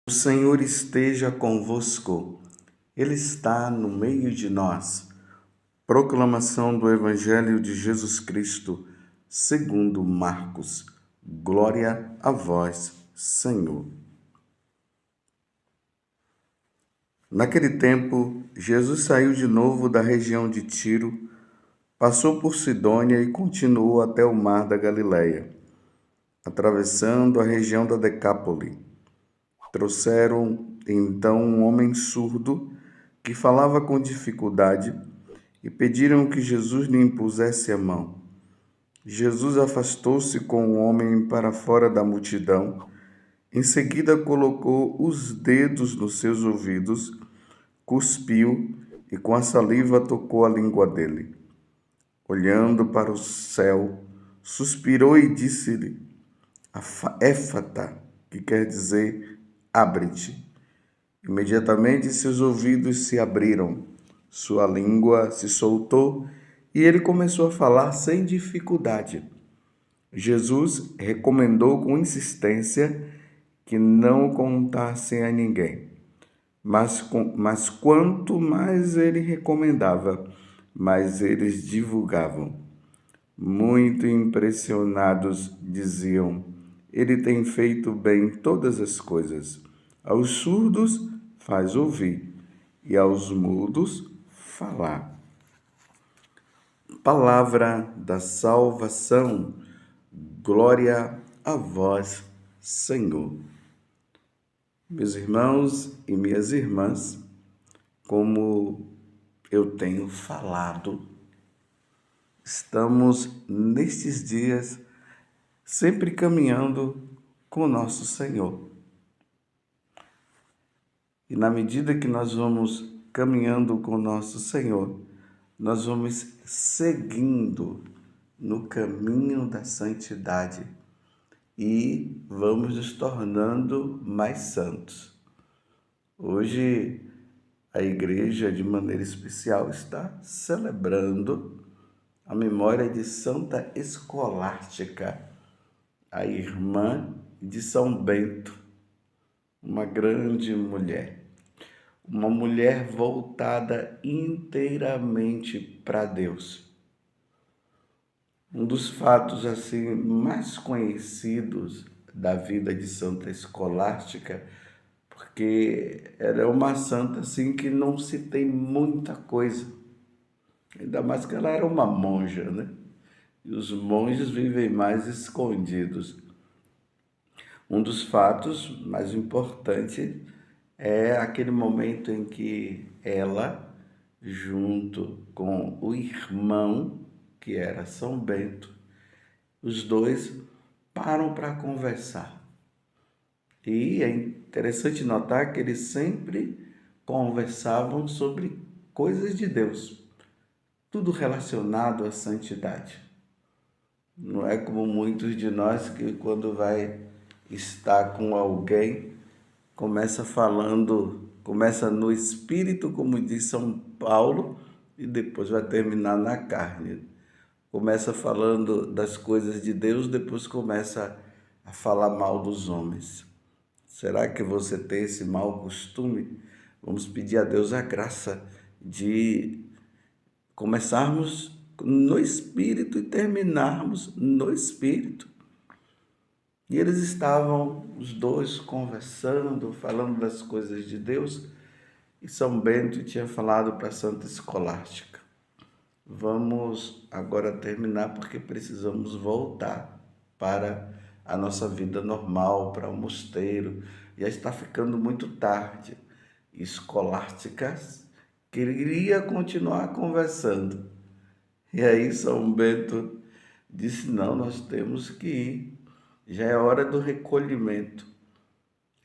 O Senhor esteja convosco, Ele está no meio de nós. Proclamação do Evangelho de Jesus Cristo, segundo Marcos. Glória a vós, Senhor. Naquele tempo, Jesus saiu de novo da região de Tiro, passou por Sidônia e continuou até o mar da Galileia, atravessando a região da Decápole. Trouxeram então um homem surdo que falava com dificuldade e pediram que Jesus lhe impusesse a mão. Jesus afastou-se com o homem para fora da multidão. Em seguida, colocou os dedos nos seus ouvidos, cuspiu e com a saliva tocou a língua dele. Olhando para o céu, suspirou e disse-lhe: Éfata, que quer dizer abre-te. Imediatamente seus ouvidos se abriram, sua língua se soltou e ele começou a falar sem dificuldade. Jesus recomendou com insistência que não contassem a ninguém. Mas quanto mais ele recomendava, mais eles divulgavam. Muito impressionados, diziam: Ele tem feito bem todas as coisas. Aos surdos faz ouvir e aos mudos falar. Palavra da salvação. Glória a vós, Senhor. Meus irmãos e minhas irmãs, como eu tenho falado, estamos nestes dias sempre caminhando com o nosso Senhor. E na medida que nós vamos caminhando com o nosso Senhor, nós vamos seguindo no caminho da santidade e vamos nos tornando mais santos. Hoje, a igreja, de maneira especial, está celebrando a memória de Santa Escolástica, a irmã de São Bento, uma grande mulher, uma mulher voltada inteiramente para Deus. Um dos fatos assim mais conhecidos da vida de Santa Escolástica, porque ela é uma santa assim que não se tem muita coisa, ainda mais que ela era uma monja, né? E os monges vivem mais escondidos. Um dos fatos mais importantes é aquele momento em que ela, junto com o irmão, que era São Bento, os dois param para conversar. E é interessante notar que eles sempre conversavam sobre coisas de Deus, tudo relacionado à santidade. Não é como muitos de nós que quando vai estar com alguém, começa no espírito, como diz São Paulo, e depois vai terminar na carne. Começa falando das coisas de Deus, depois começa a falar mal dos homens. Será que você tem esse mau costume? Vamos pedir a Deus a graça de começarmos no Espírito e terminarmos no Espírito. E eles estavam, os dois, conversando, falando das coisas de Deus, e São Bento tinha falado para Santa Escolástica: vamos agora terminar porque precisamos voltar para a nossa vida normal, para o mosteiro. Já está ficando muito tarde. Escolástica queria continuar conversando. E aí São Bento disse: não, nós temos que ir. Já é hora do recolhimento.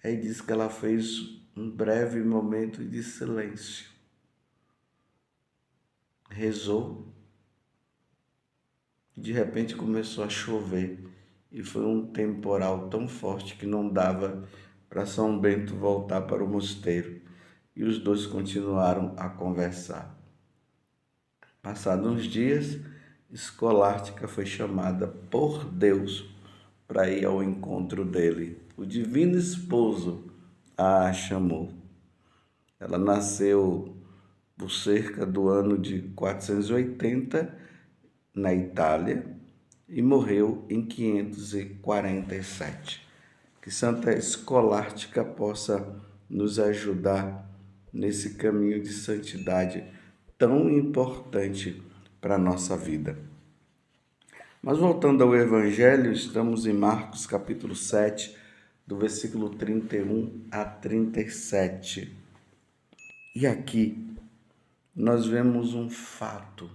Aí diz que ela fez um breve momento de silêncio. Rezou. De repente começou a chover. E foi um temporal tão forte que não dava para São Bento voltar para o mosteiro. E os dois continuaram a conversar. Passados uns dias, Escolástica foi chamada por Deus para ir ao encontro dele. O divino esposo a chamou. Ela nasceu por cerca do ano de 480 na Itália e morreu em 547. Que Santa Escolástica possa nos ajudar nesse caminho de santidade tão importante para a nossa vida. Mas voltando ao Evangelho, estamos em Marcos capítulo 7, do versículo 31 a 37. E aqui nós vemos um fato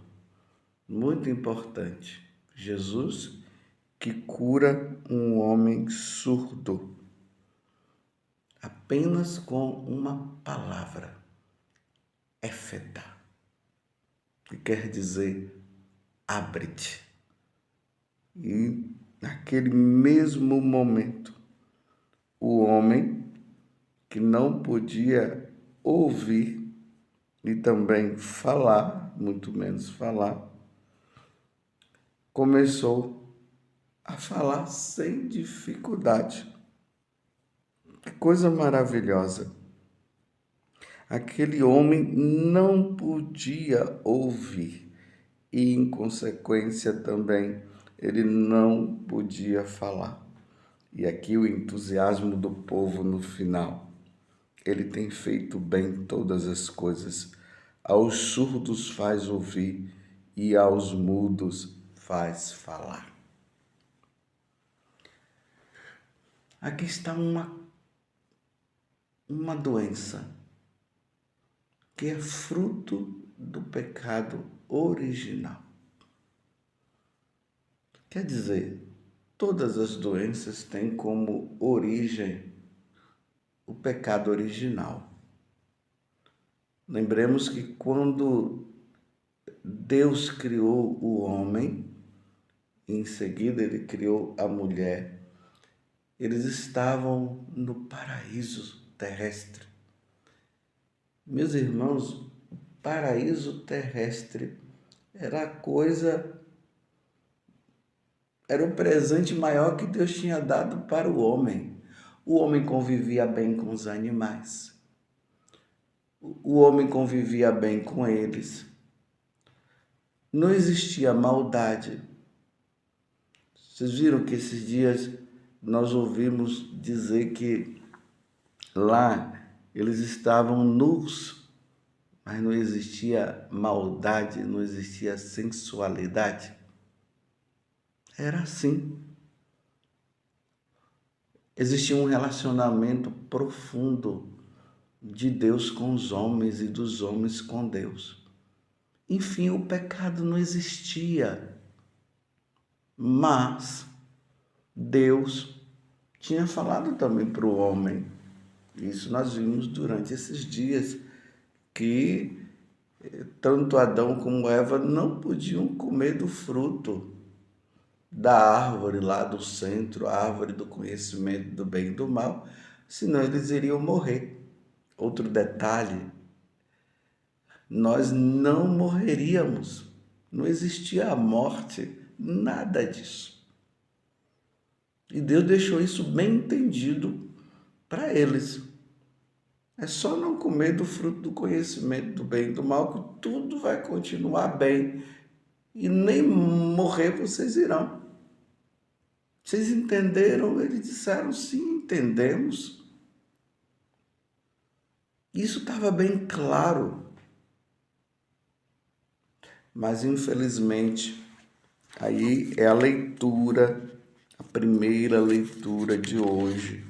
muito importante. Jesus que cura um homem surdo apenas com uma palavra, éfeta, que quer dizer abre-te. E naquele mesmo momento, o homem que não podia ouvir e também falar, muito menos falar, começou a falar sem dificuldade. Que coisa maravilhosa! Aquele homem não podia ouvir e, em consequência, também ele não podia falar. E aqui o entusiasmo do povo no final. Ele tem feito bem todas as coisas. Aos surdos faz ouvir e aos mudos faz falar. Aqui está uma doença que é fruto do pecado original. Quer dizer, todas as doenças têm como origem o pecado original. Lembremos que quando Deus criou o homem, em seguida ele criou a mulher, eles estavam no paraíso terrestre. Meus irmãos, o paraíso terrestre era o presente maior que Deus tinha dado para o homem. O homem convivia bem com os animais. O homem convivia bem com eles. Não existia maldade. Vocês viram que esses dias nós ouvimos dizer que lá eles estavam nus, mas não existia maldade, não existia sensualidade. Era assim. Existia um relacionamento profundo de Deus com os homens e dos homens com Deus. Enfim, o pecado não existia, mas Deus tinha falado também para o homem. Isso nós vimos durante esses dias, que tanto Adão como Eva não podiam comer do fruto da árvore lá do centro, a árvore do conhecimento do bem e do mal, senão eles iriam morrer. Outro detalhe, nós não morreríamos, não existia a morte, nada disso. E Deus deixou isso bem entendido para eles. É só não comer do fruto do conhecimento do bem e do mal, que tudo vai continuar bem. E nem morrer vocês irão. Vocês entenderam? Eles disseram, sim, entendemos. Isso estava bem claro. Mas, infelizmente, aí é a leitura, a primeira leitura de hoje,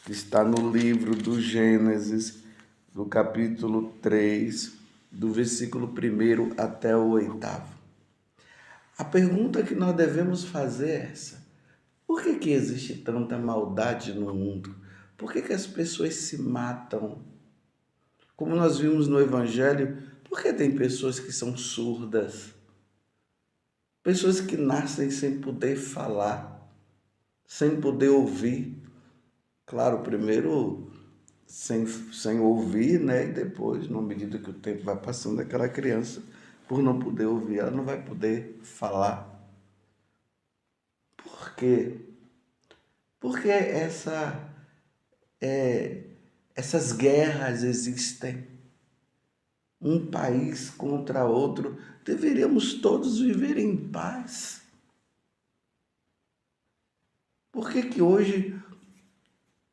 que está no livro do Gênesis, do capítulo 3, do versículo 1 até o 8º. A pergunta que nós devemos fazer é essa: por que existe tanta maldade no mundo? Por que as pessoas se matam? Como nós vimos no Evangelho, por que tem pessoas que são surdas? Pessoas que nascem sem poder falar, sem poder ouvir. Claro, primeiro sem ouvir, né? E depois, na medida que o tempo vai passando, aquela criança, por não poder ouvir, ela não vai poder falar. Por quê? Porque essas guerras existem, um país contra outro, deveríamos todos viver em paz. Por que hoje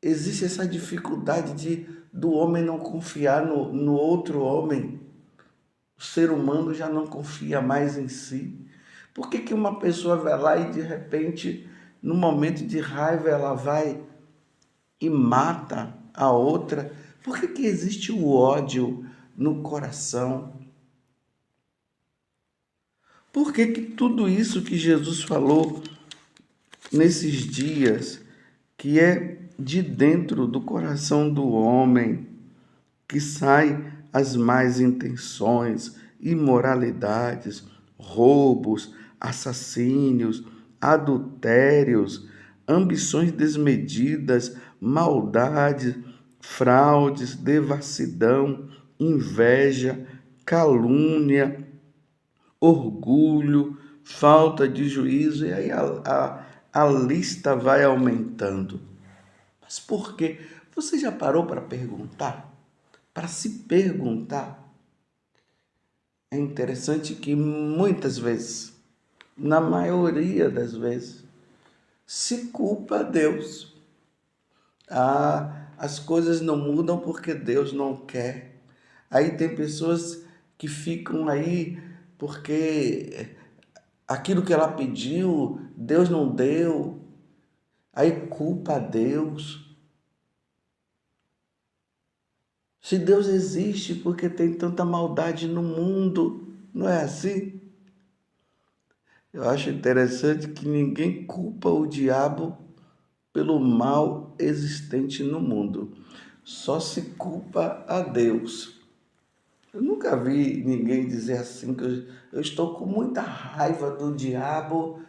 existe essa dificuldade do homem não confiar no outro homem? O ser humano já não confia mais em si. Por que uma pessoa vai lá e de repente, no momento de raiva, ela vai e mata a outra? Por que existe o ódio no coração? Por que tudo isso que Jesus falou nesses dias, que é de dentro do coração do homem, que sai as más intenções, imoralidades, roubos, assassínios, adultérios, ambições desmedidas, maldades, fraudes, devassidão, inveja, calúnia, orgulho, falta de juízo, e aí a lista vai aumentando. Mas por quê? Você já parou para perguntar? Para se perguntar? É interessante que muitas vezes, na maioria das vezes, se culpa Deus. As coisas não mudam porque Deus não quer. Aí tem pessoas que ficam aí porque aquilo que ela pediu, Deus não deu. Aí culpa Deus. Se Deus existe, porque tem tanta maldade no mundo, não é assim? Eu acho interessante que ninguém culpa o diabo pelo mal existente no mundo. Só se culpa a Deus. Eu nunca vi ninguém dizer assim que eu estou com muita raiva do diabo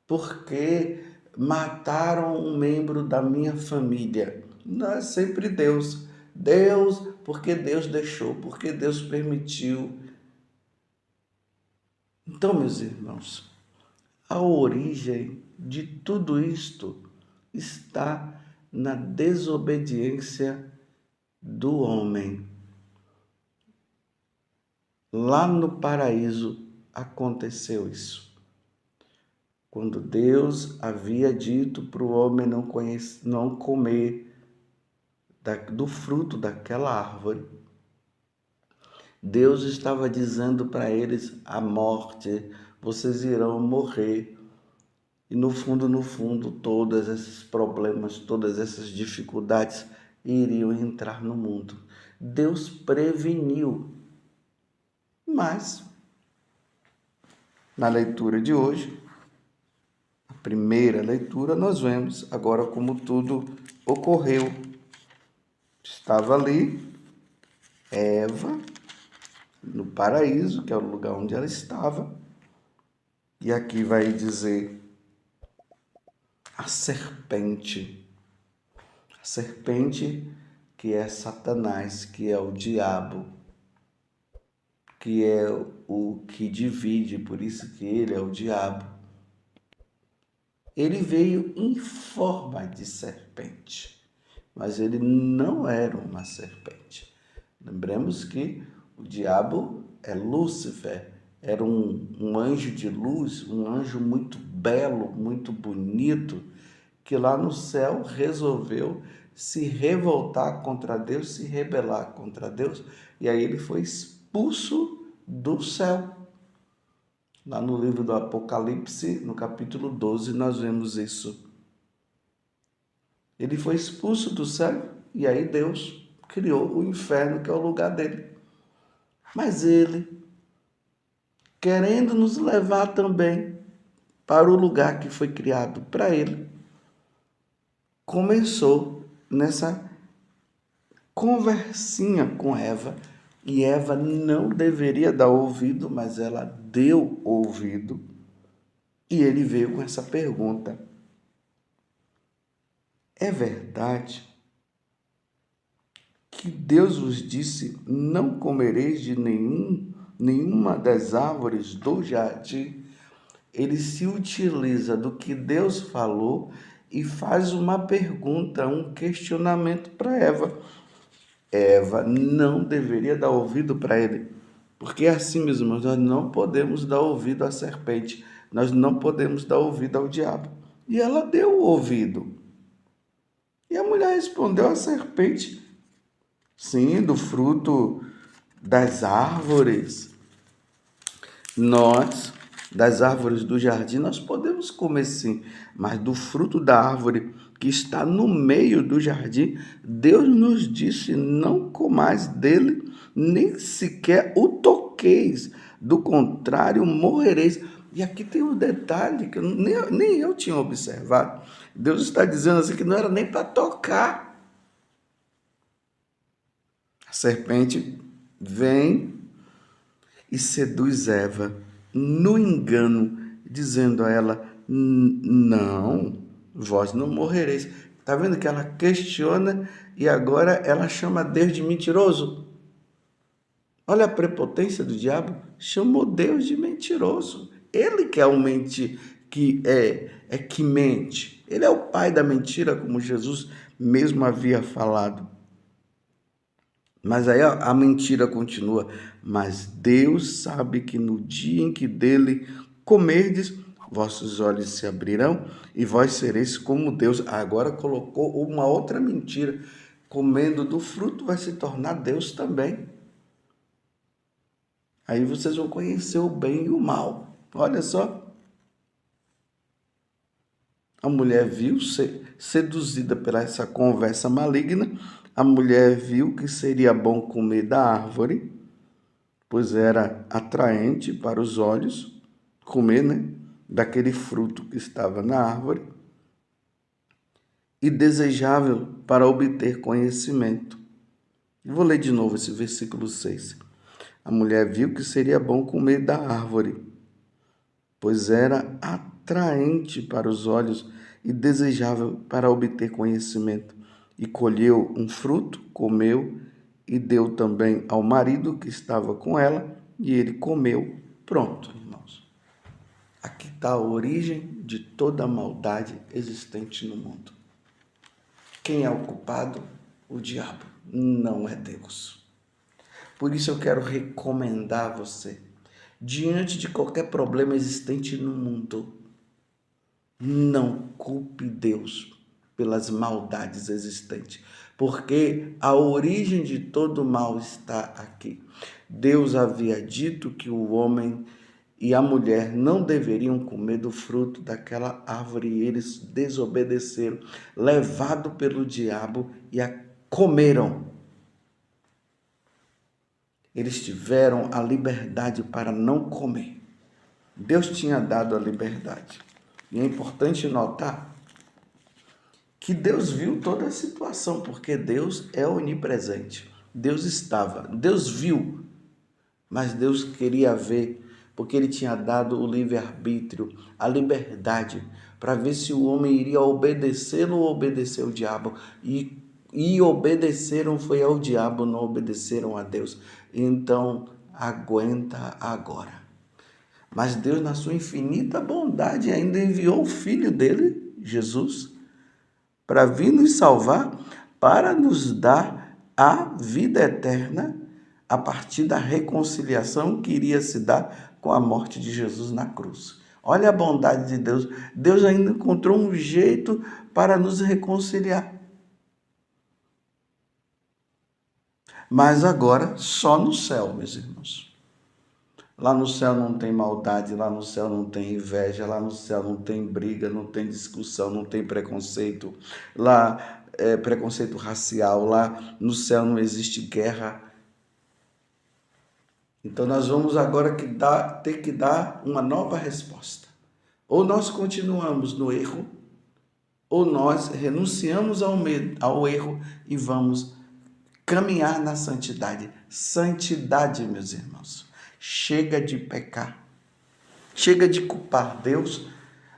porque mataram um membro da minha família. Não, é sempre Deus. Deus, porque Deus deixou, porque Deus permitiu. Então, meus irmãos, a origem de tudo isto está na desobediência do homem. Lá no paraíso aconteceu isso. Quando Deus havia dito para o homem não comer do fruto daquela árvore, Deus estava dizendo para eles a morte, vocês irão morrer. E no fundo, todos esses problemas, todas essas dificuldades iriam entrar no mundo. Deus preveniu. Mas, na leitura de hoje, a primeira leitura, nós vemos agora como tudo ocorreu. Estava ali Eva, no paraíso, que é o lugar onde ela estava, e aqui vai dizer a serpente que é Satanás, que é o diabo, que é o que divide, por isso que ele é o diabo. Ele veio em forma de serpente, mas ele não era uma serpente. Lembremos que o diabo é Lúcifer, era um anjo de luz, um anjo muito belo, muito bonito, que lá no céu resolveu se revoltar contra Deus, se rebelar contra Deus, e aí ele foi expulso do céu. Lá no livro do Apocalipse, no capítulo 12, nós vemos isso. Ele foi expulso do céu e aí Deus criou o inferno, que é o lugar dele. Mas ele, querendo nos levar também para o lugar que foi criado para ele, começou nessa conversinha com Eva, e Eva não deveria dar ouvido, mas ela deu ouvido, e ele veio com essa pergunta: é verdade que Deus vos disse, não comereis de nenhuma das árvores do jardim? Ele se utiliza do que Deus falou e faz uma pergunta, um questionamento para Eva. Eva não deveria dar ouvido para ele, porque é assim, meus irmãos, nós não podemos dar ouvido à serpente, nós não podemos dar ouvido ao diabo. E ela deu o ouvido. E a mulher respondeu à serpente: sim, do fruto das árvores. Nós, das árvores do jardim, nós podemos comer sim, mas do fruto da árvore que está no meio do jardim, Deus nos disse: não comais dele, nem sequer o toqueis, do contrário, morrereis. E aqui tem um detalhe que nem eu tinha observado. Deus está dizendo assim que não era nem para tocar. A serpente vem e seduz Eva no engano, dizendo a ela: não, vós não morrereis. Está vendo que ela questiona e agora ela chama Deus de mentiroso? Olha a prepotência do diabo, chamou Deus de mentiroso. Ele que é o que mente. Ele é o pai da mentira, como Jesus mesmo havia falado. Mas aí a mentira continua. Mas Deus sabe que no dia em que dele comerdes, vossos olhos se abrirão e vós sereis como Deus. Agora colocou uma outra mentira. Comendo do fruto vai se tornar Deus também. Aí vocês vão conhecer o bem e o mal. Olha só. A mulher viu, seduzida pela essa conversa maligna, a mulher viu que seria bom comer da árvore, pois era atraente para os olhos comer, daquele fruto que estava na árvore, e desejável para obter conhecimento. Vou ler de novo esse versículo 6. A mulher viu que seria bom comer da árvore, pois era atraente para os olhos e desejável para obter conhecimento. E colheu um fruto, comeu e deu também ao marido que estava com ela, e ele comeu. Pronto, irmãos. Aqui está a origem de toda a maldade existente no mundo. Quem é o culpado? O diabo, não é Deus. Por isso eu quero recomendar a você, diante de qualquer problema existente no mundo, não culpe Deus pelas maldades existentes, porque a origem de todo mal está aqui. Deus havia dito que o homem e a mulher não deveriam comer do fruto daquela árvore, e eles desobedeceram, levados pelo diabo, e a comeram. Eles tiveram a liberdade para não comer. Deus tinha dado a liberdade. E é importante notar que Deus viu toda a situação, porque Deus é onipresente. Deus estava, Deus viu, mas Deus queria ver, porque Ele tinha dado o livre-arbítrio, a liberdade, para ver se o homem iria obedecê-lo ou obedecer ao diabo. E obedeceram foi ao diabo, não obedeceram a Deus. Então, aguenta agora. Mas Deus, na sua infinita bondade, ainda enviou o Filho dele, Jesus, para vir nos salvar, para nos dar a vida eterna, a partir da reconciliação que iria se dar com a morte de Jesus na cruz. Olha a bondade de Deus. Deus ainda encontrou um jeito para nos reconciliar. Mas agora só no céu, meus irmãos. Lá no céu não tem maldade, lá no céu não tem inveja, lá no céu não tem briga, não tem discussão, não tem preconceito. Lá é preconceito racial, lá no céu não existe guerra. Então nós vamos agora ter que dar uma nova resposta. Ou nós continuamos no erro, ou nós renunciamos ao erro e vamos caminhar na santidade. Santidade, meus irmãos. Chega de pecar. Chega de culpar Deus.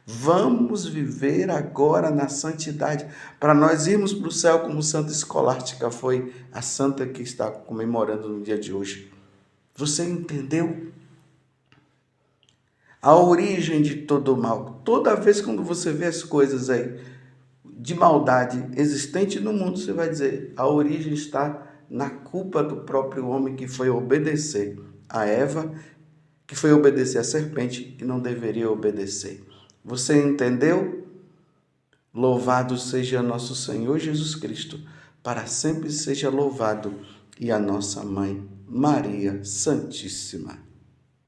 Vamos viver agora na santidade, para nós irmos para o céu como Santa Escolástica foi a santa que está comemorando no dia de hoje. Você entendeu? A origem de todo o mal. Toda vez quando você vê as coisas aí, de maldade existente no mundo, você vai dizer, a origem está na culpa do próprio homem que foi obedecer a Eva, que foi obedecer à serpente e não deveria obedecer. Você entendeu? Louvado seja nosso Senhor Jesus Cristo, para sempre seja louvado, e a nossa Mãe, Maria Santíssima.